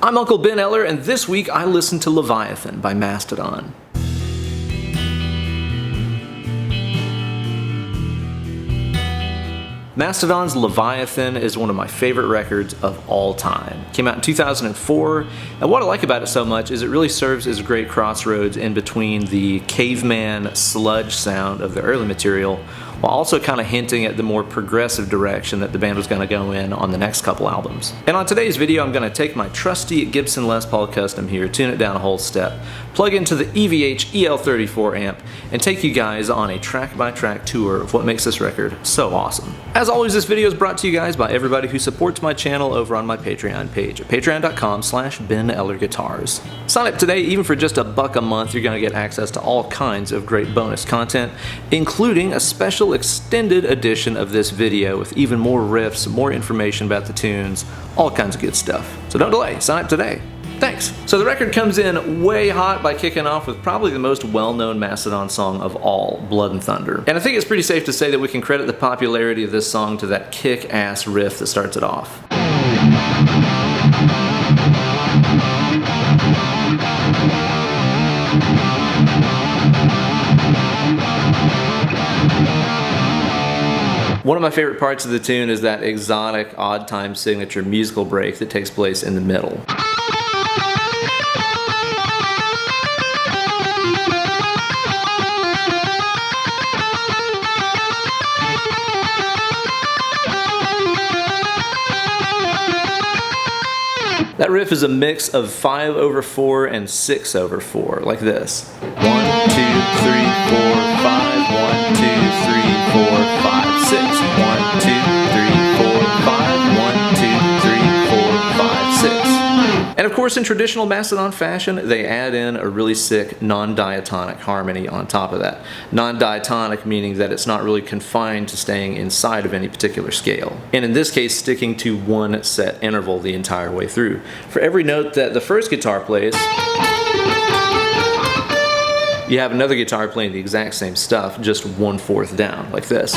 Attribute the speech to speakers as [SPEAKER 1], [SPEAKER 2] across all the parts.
[SPEAKER 1] I'm Uncle Ben Eller, and this week I listened to Leviathan by Mastodon. Mastodon's Leviathan is one of my favorite records of all time. It came out in 2004, and what I like about it so much is it really serves as a great crossroads in between the caveman sludge sound of the early material, while also kind of hinting at the more progressive direction that the band was going to go in on the next couple albums. And on today's video, I'm going to take my trusty Gibson Les Paul Custom here, tune it down a whole step, plug into the EVH EL34 amp, and take you guys on a track-by-track tour of what makes this record so awesome. As always, this video is brought to you guys by everybody who supports my channel over on my Patreon page at patreon.com/BenEllerGuitars. Sign up today. Even for just $1 a month, you're going to get access to all kinds of great bonus content, including a special extended edition of this video with even more riffs, more information about the tunes, all kinds of good stuff. So don't delay, sign up today. Thanks. So the record comes in way hot by kicking off with probably the most well-known Mastodon song of all, Blood and Thunder. And I think it's pretty safe to say that we can credit the popularity of this song to that kick-ass riff that starts it off. One of my favorite parts of the tune is that exotic, odd time signature musical break that takes place in the middle. That riff is a mix of 5/4 and 6/4, like this. 1, 2, 3, 4, 5, 1, 2, 3, 4, 5, 6. 1, 2, 3, 4, 5, 1, 2, 3, 4, 5, 6. And of course, in traditional Mastodon fashion, they add in a really sick non-diatonic harmony on top of that. Non-diatonic meaning that it's not really confined to staying inside of any particular scale. And in this case, sticking to one set interval the entire way through. For every note that the first guitar plays, you have another guitar playing the exact same stuff, just 1/4 down, like this.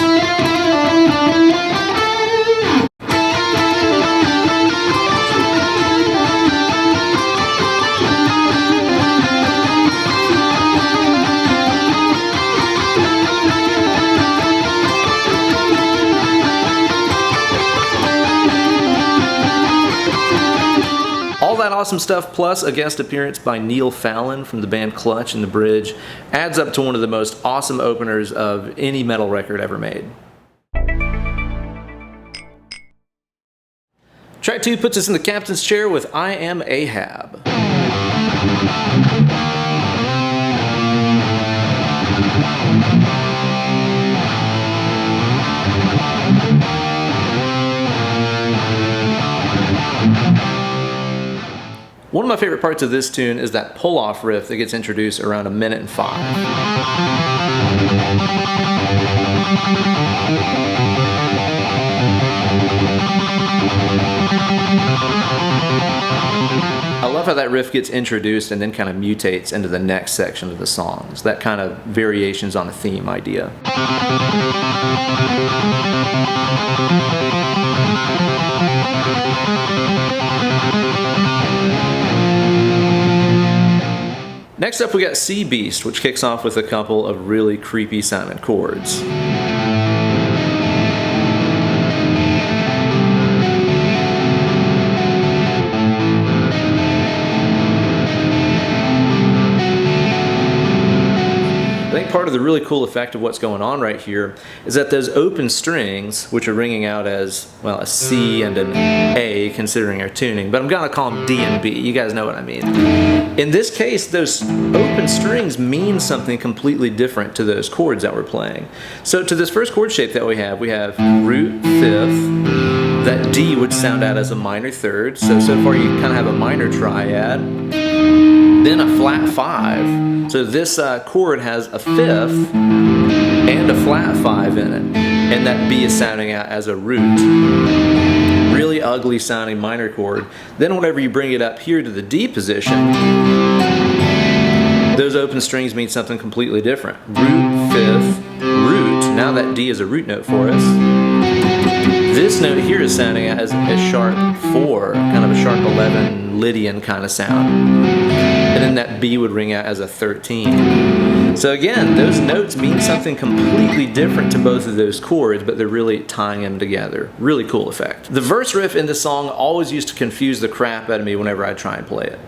[SPEAKER 1] All that awesome stuff, plus a guest appearance by Neil Fallon from the band Clutch in the bridge, adds up to one of the most awesome openers of any metal record ever made. Track 2 puts us in the captain's chair with I Am Ahab. One of my favorite parts of this tune is that pull-off riff that gets introduced around 1:05. I love how that riff gets introduced and then kind of mutates into the next section of the song. It's that kind of variations on a theme idea. Next up we got Sea Beast, which kicks off with a couple of really creepy sounding chords. I think part of the really cool effect of what's going on right here is that those open strings, which are ringing out as, well, a C and an A, considering our tuning, but I'm gonna call them D and B, you guys know what I mean. In this case, those open strings mean something completely different to those chords that we're playing. So to this first chord shape that we have root fifth, that D would sound out as a minor third, so far you kind of have a minor triad, then a flat 5. So this chord has a fifth and a flat 5 in it, and that B is sounding out as a root. Really ugly sounding minor chord. Then whenever you bring it up here to the D position, those open strings mean something completely different. Root, fifth, root. Now that D is a root note for us. This note here is sounding as a sharp 4, kind of a sharp 11, Lydian kind of sound. And then that B would ring out as a 13. So again, those notes mean something completely different to both of those chords, but they're really tying them together. Really cool effect. The verse riff in the song always used to confuse the crap out of me whenever I try and play it.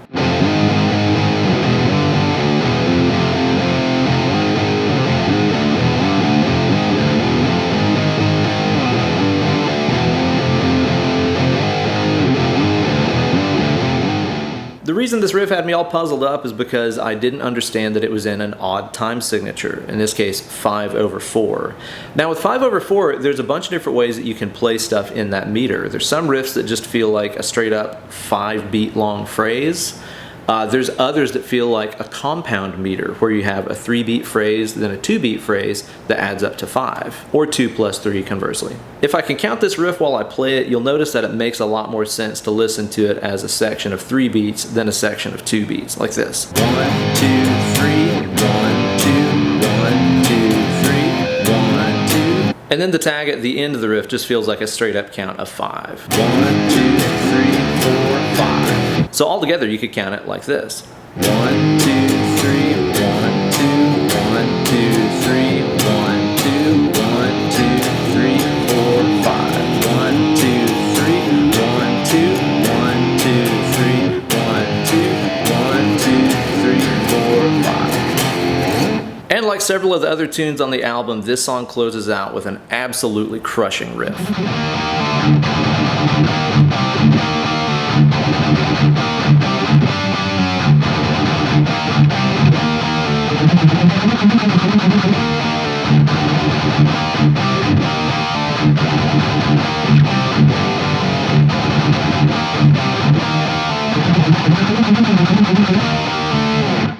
[SPEAKER 1] The reason this riff had me all puzzled up is because I didn't understand that it was in an odd time signature, in this case 5/4. Now with 5/4, there's a bunch of different ways that you can play stuff in that meter. There's some riffs that just feel like a straight up 5-beat long phrase. There's others that feel like a compound meter, where you have a 3-beat phrase, then a 2-beat phrase that adds up to 5, or 2 plus 3 conversely. If I can count this riff while I play it, you'll notice that it makes a lot more sense to listen to it as a section of 3 beats than a section of 2 beats, like this. 1, 2, 3, 1, 2, 1, 2, 3, 1, 2. And then the tag at the end of the riff just feels like a straight up count of 5. 1, 2, 3, 4, 5. So altogether you could count it like this. 1, 2, 3, 1, 2, 1, 2, 3, 1, 2, 1, 2, 3, 4, 5. 1, 2, 3, 1, 2, 1, 2, 3, 1, 2, 1, 2, 3, 4, 5. And like several of the other tunes on the album, this song closes out with an absolutely crushing riff.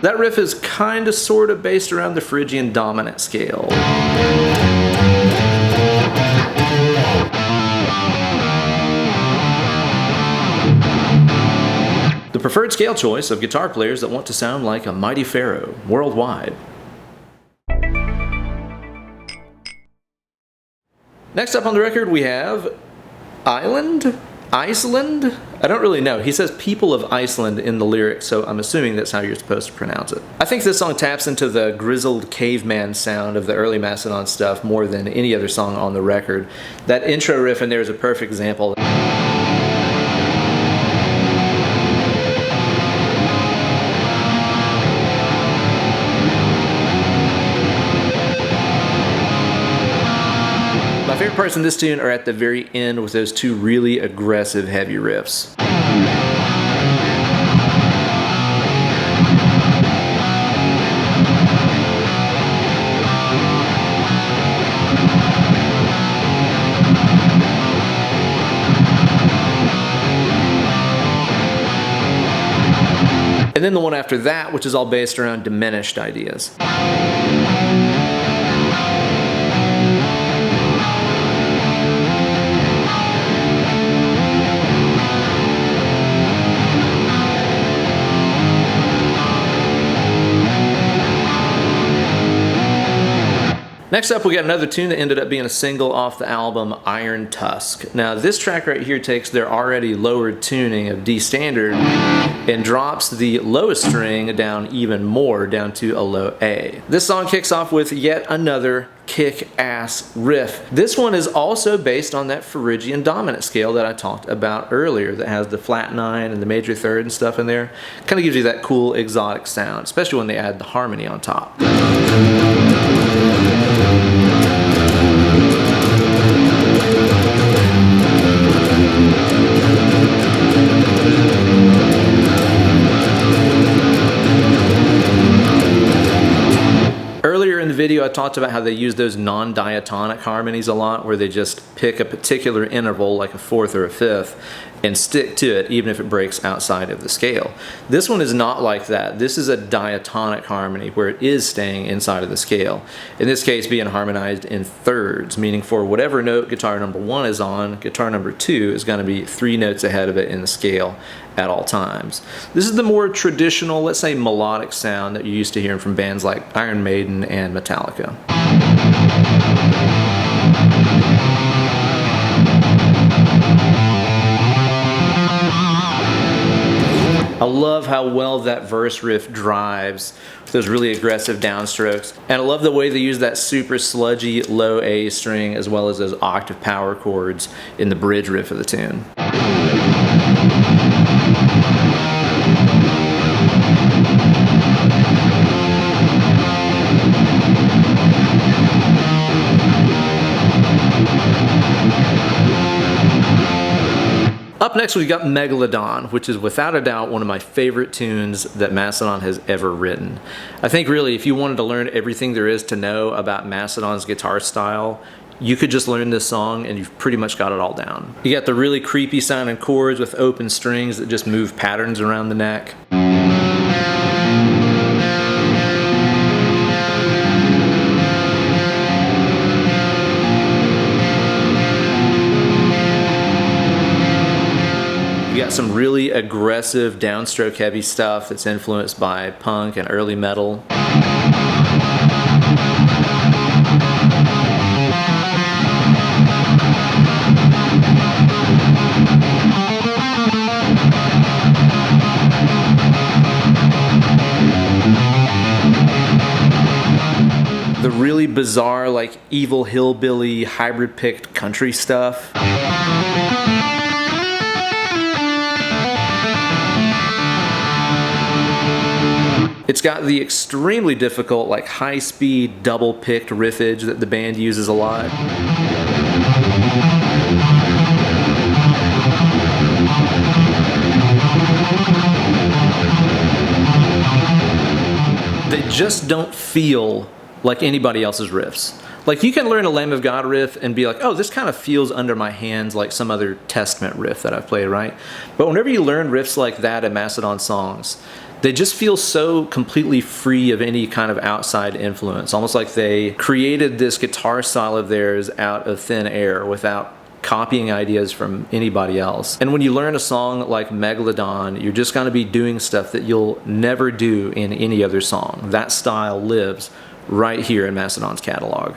[SPEAKER 1] That riff is kinda sorta based around the Phrygian dominant scale. The preferred scale choice of guitar players that want to sound like a mighty pharaoh worldwide. Next up on the record we have Iceland? I don't really know. He says people of Iceland in the lyrics, so I'm assuming that's how you're supposed to pronounce it. I think this song taps into the grizzled caveman sound of the early Mastodon stuff more than any other song on the record. That intro riff in there is a perfect example. My favorite parts in this tune are at the very end with those two really aggressive heavy riffs. And then the one after that, which is all based around diminished ideas. Next up we got another tune that ended up being a single off the album, Iron Tusk. Now this track right here takes their already lowered tuning of D standard and drops the lowest string down even more, down to a low A. This song kicks off with yet another kick-ass riff. This one is also based on that Phrygian dominant scale that I talked about earlier that has the flat 9 and the major third and stuff in there. Kind of gives you that cool exotic sound, especially when they add the harmony on top. Earlier in the video I talked about how they use those non-diatonic harmonies a lot, where they just pick a particular interval like a fourth or a fifth and stick to it even if it breaks outside of the scale. This one is not like that. This is a diatonic harmony where it is staying inside of the scale. In this case being harmonized in thirds, meaning for whatever note guitar number 1 is on, guitar number 2 is going to be 3 notes ahead of it in the scale at all times. This is the more traditional, let's say melodic sound that you're used to hearing from bands like Iron Maiden and Metallica. I love how well that verse riff drives with those really aggressive downstrokes. And I love the way they use that super sludgy low A string as well as those octave power chords in the bridge riff of the tune. Up next we got Megalodon, which is without a doubt one of my favorite tunes that Mastodon has ever written. I think really if you wanted to learn everything there is to know about Mastodon's guitar style, you could just learn this song and you've pretty much got it all down. You got the really creepy sounding chords with open strings that just move patterns around the neck. You got some really aggressive downstroke heavy stuff that's influenced by punk and early metal. The really bizarre, like evil hillbilly hybrid picked country stuff. It's got the extremely difficult, like high-speed, double-picked riffage that the band uses a lot. They just don't feel like anybody else's riffs. Like you can learn a Lamb of God riff and be like, oh, this kind of feels under my hands like some other Testament riff that I've played, right? But whenever you learn riffs like that in Mastodon songs, they just feel so completely free of any kind of outside influence. Almost like they created this guitar style of theirs out of thin air without copying ideas from anybody else. And when you learn a song like Megalodon, you're just going to be doing stuff that you'll never do in any other song. That style lives right here in Mastodon's catalog.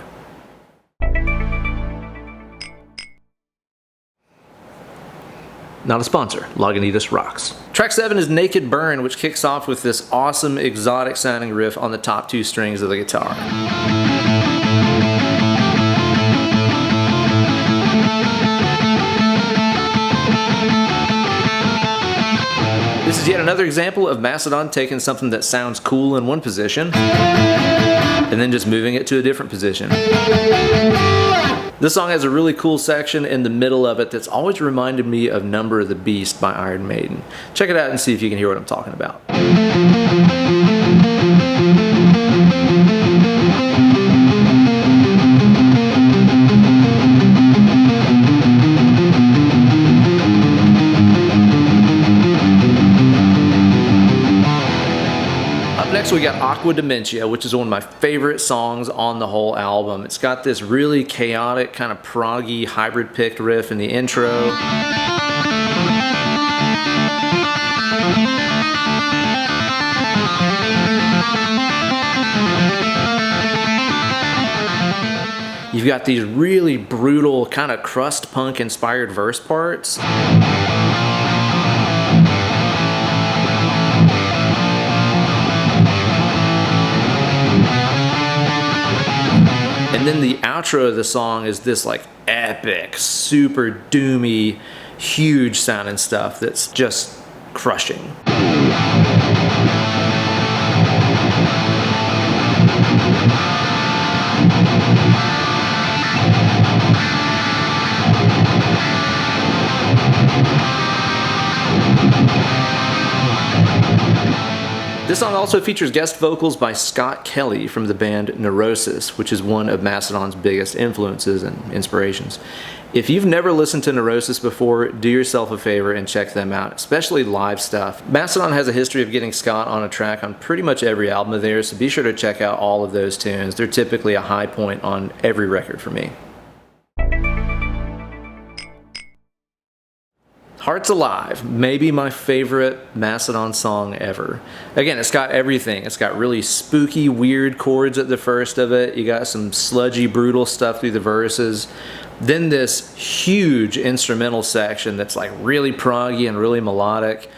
[SPEAKER 1] Not a sponsor, Lagunitas rocks. Track 7 is Naked Burn, which kicks off with this awesome exotic sounding riff on the top two strings of the guitar. This is yet another example of Mastodon taking something that sounds cool in one position and then just moving it to a different position. This song has a really cool section in the middle of it that's always reminded me of Number of the Beast by Iron Maiden. Check it out and see if you can hear what I'm talking about. Next we got Aqua Dementia, which is one of my favorite songs on the whole album. It's got this really chaotic, kind of proggy, hybrid picked riff in the intro. You've got these really brutal, kind of crust punk inspired verse parts. And then the outro of the song is this like epic, super doomy, huge sounding stuff that's just crushing. This song also features guest vocals by Scott Kelly from the band Neurosis, which is one of Mastodon's biggest influences and inspirations. If you've never listened to Neurosis before, do yourself a favor and check them out, especially live stuff. Mastodon has a history of getting Scott on a track on pretty much every album of theirs, so be sure to check out all of those tunes. They're typically a high point on every record for me. Hearts Alive, maybe my favorite Mastodon song ever. Again, it's got everything. It's got really spooky, weird chords at the first of it. You got some sludgy, brutal stuff through the verses. Then this huge instrumental section that's like really proggy and really melodic.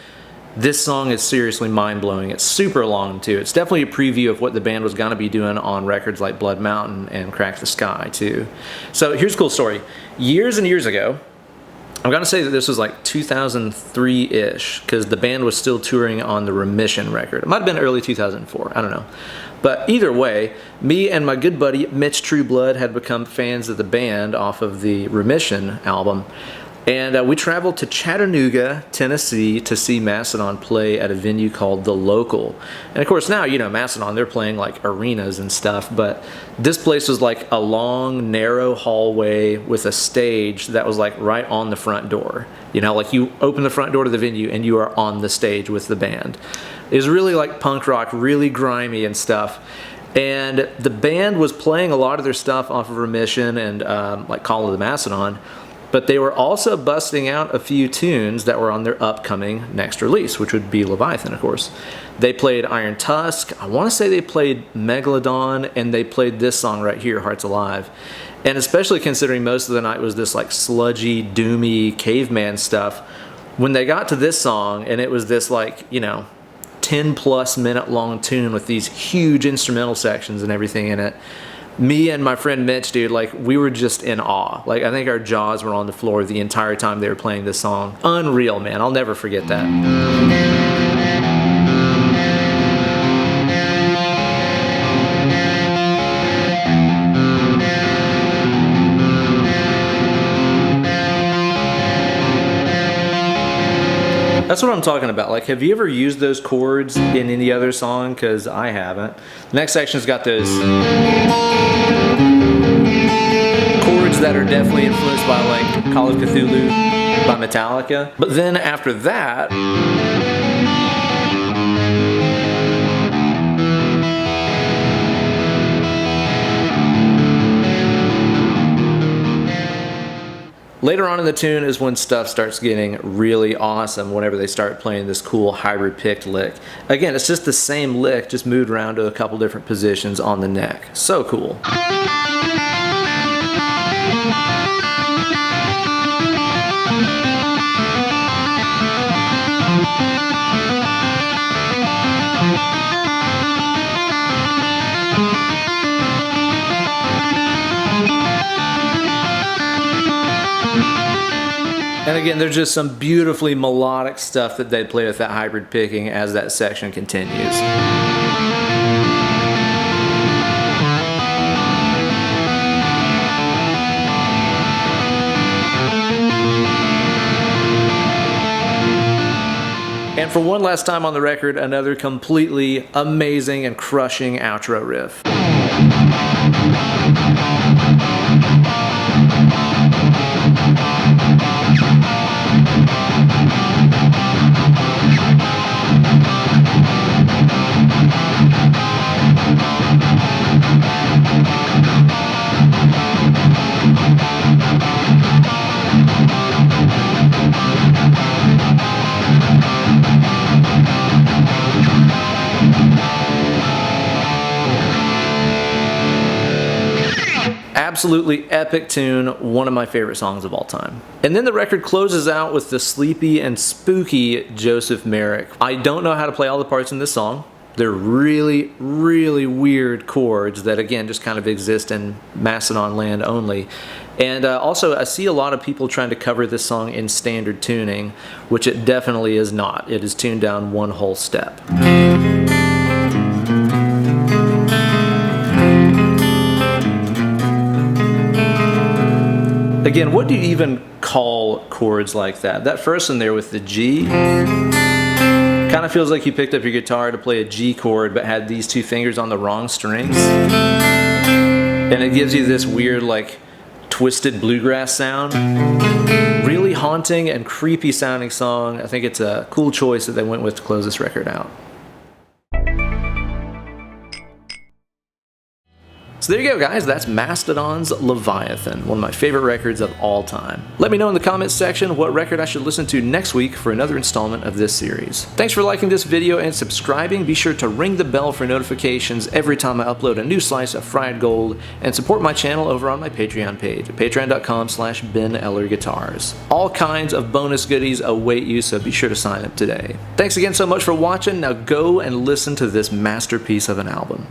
[SPEAKER 1] This song is seriously mind-blowing. It's super long too. It's definitely a preview of what the band was gonna be doing on records like Blood Mountain and Crack the Sky too. So here's a cool story. Years and years ago, I'm gonna say that this was like 2003-ish, because the band was still touring on the Remission record. It might have been early 2004, I don't know. But either way, me and my good buddy Mitch Trueblood had become fans of the band off of the Remission album. And we traveled to Chattanooga, Tennessee to see Mastodon play at a venue called The Local. And of course now, you know, Mastodon, they're playing like arenas and stuff, but this place was like a long, narrow hallway with a stage that was like right on the front door. You know, like you open the front door to the venue and you are on the stage with the band. It was really like punk rock, really grimy and stuff. And the band was playing a lot of their stuff off of Remission and like Call of the Mastodon. But they were also busting out a few tunes that were on their upcoming next release, which would be Leviathan, of course. They played Iron Tusk, I want to say they played Megalodon, and they played this song right here, Hearts Alive. And especially considering most of the night was this like sludgy, doomy caveman stuff, when they got to this song and it was this like, you know, 10+ minute long tune with these huge instrumental sections and everything in it, me and my friend Mitch, dude, like we were just in awe. Like I think our jaws were on the floor the entire time they were playing this song. Unreal, man. I'll never forget that. That's what I'm talking about. Like, have you ever used those chords in any other song? Because I haven't. The next section's got those chords that are definitely influenced by like Call of Cthulhu by Metallica. But then after that, later on in the tune is when stuff starts getting really awesome, whenever they start playing this cool hybrid picked lick. Again, it's just the same lick, just moved around to a couple different positions on the neck. So cool. And again, there's just some beautifully melodic stuff that they play with that hybrid picking as that section continues. And for one last time on the record, another completely amazing and crushing outro riff. Absolutely epic tune, one of my favorite songs of all time. And then the record closes out with the sleepy and spooky Joseph Merrick. I don't know how to play all the parts in this song. They're really, really weird chords that again just kind of exist in Mastodon land only. And also I see a lot of people trying to cover this song in standard tuning, which it definitely is not. It is tuned down one whole step. Again, what do you even call chords like that? That first one there with the G kind of feels like you picked up your guitar to play a G chord but had these two fingers on the wrong strings. And it gives you this weird like twisted bluegrass sound. Really haunting and creepy sounding song. I think it's a cool choice that they went with to close this record out. So there you go, guys. That's Mastodon's Leviathan, one of my favorite records of all time. Let me know in the comments section what record I should listen to next week for another installment of this series. Thanks for liking this video and subscribing. Be sure to ring the bell for notifications every time I upload a new slice of fried gold, and support my channel over on my Patreon page at patreon.com/Ben Eller Guitars. All kinds of bonus goodies await you, so be sure to sign up today. Thanks again so much for watching. Now go and listen to this masterpiece of an album.